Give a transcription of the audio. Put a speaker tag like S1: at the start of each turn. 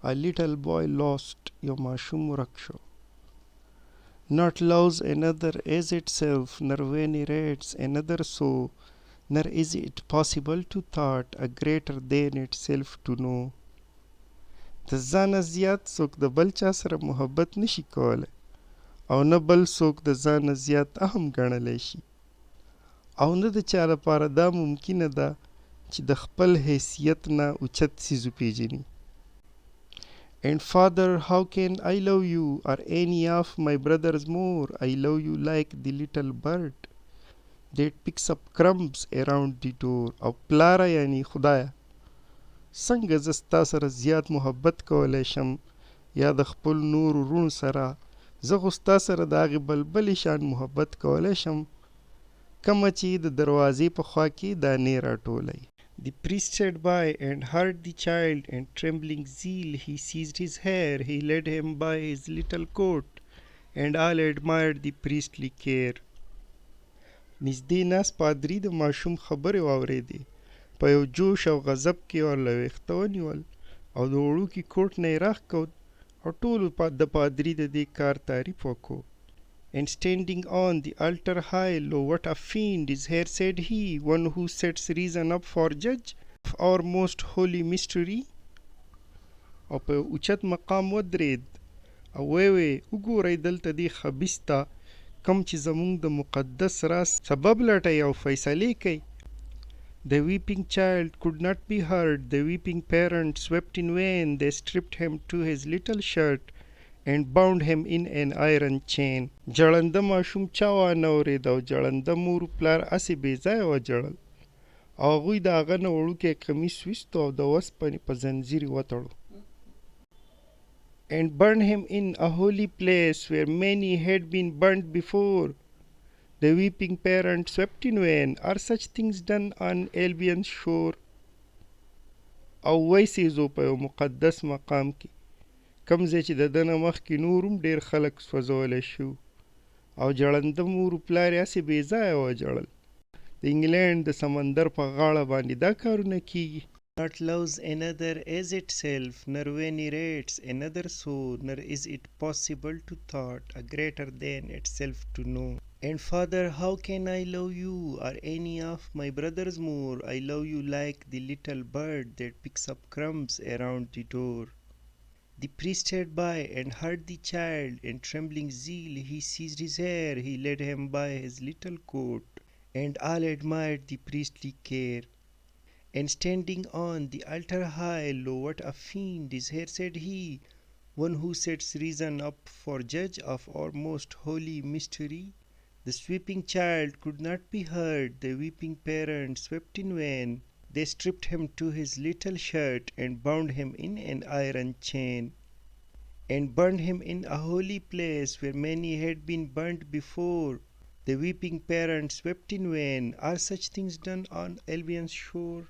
S1: A little boy lost your mashum raksho. Not loves another as itself, nor venerates another so, nor is it possible to thought a greater than itself to know. د ځان نه زیات څوک د بل چا سره محبت نشي کولی او نه بل څوک د ځان نه زیات اهم ګڼلی شي او نه د چا لپاره دا ممکنه ده چې د خپل حیثیت نه اوچت څیز وپیژني. And father, how can I love you or any of my brothers more? I love you like the little bird that picks up crumbs around the door. او پلاره یعنی خدایه څنګه زه ستا سره زیات محبت کولی شم یا د خپل نورو وروڼو سره زه خو ستا سره د هغې بلبلې شان محبت کولی شم کومه چې د دروازې په خوا کې دانې راټولی. The priest stood by and heard the child, and trembling zeal he seized his hair. He led him by his little coat, and all admired the priestly care. نږدې ناست پادري د ماشوم خبرې واورېدې. په یو جوش او غضب کې ورله ویښته ونیول او د وړوکي کوټ نه یې راښکود او ټولو د پادري د دې کار تعریف وکړو. And standing on the altar high, lo, what a fiend is here, said he, one who sets reason up for judge of our most holy mystery. او په اوچت مقام ودرېد او ویې وګورئ دلته دې خبیث ته کوم چې زموږ د مقدس راز سبب لټوي او فیصلې کوي. The weeping child could not be heard. The weeping parents wept in vain. They stripped him to his little shirt and bound him in an iron chain. جړنده ماشوم چا وانه اورېد او جړنده مور پلار هسې بې ځایه وجړل او هغوی د هغه نه وړوکی کمیس ویستو او د وسپنې په زنځیر یې وتړو. And burned him in a holy place where many had been burned before. The weeping parents wept in vain. Are such things done on Albion's shore? او ویسېزو په یو مقدس مقام کې کوم ځای چې د ده نه مخکې نور هم ډېر خلک سوځولی شو او جړنده مور پلار یې هسې بې ځایه وجړل. د انګلینډ د سمندر په غاړه باندې دا کارونه کیږي. Not loves another as itself, nor venerates another so, nor is it possible to thought a greater than itself to know. And father, how can I love you or any of my brothers more? I love you like the little bird that picks up crumbs around the door. The priest stood by and heard the child, and trembling zeal he seized his hair. He led him by his little coat, and all admired the priestly care. And standing on the altar high, lo, what a fiend is here, said he, one who sets reason up for judge of our most holy mystery. The weeping child could not be heard. The weeping parents wept in vain. They stripped him to his little shirt and bound him in an iron chain, and burned him in a holy place where many had been burnt before. The weeping parents wept in vain. Are such things done on Albion's shore?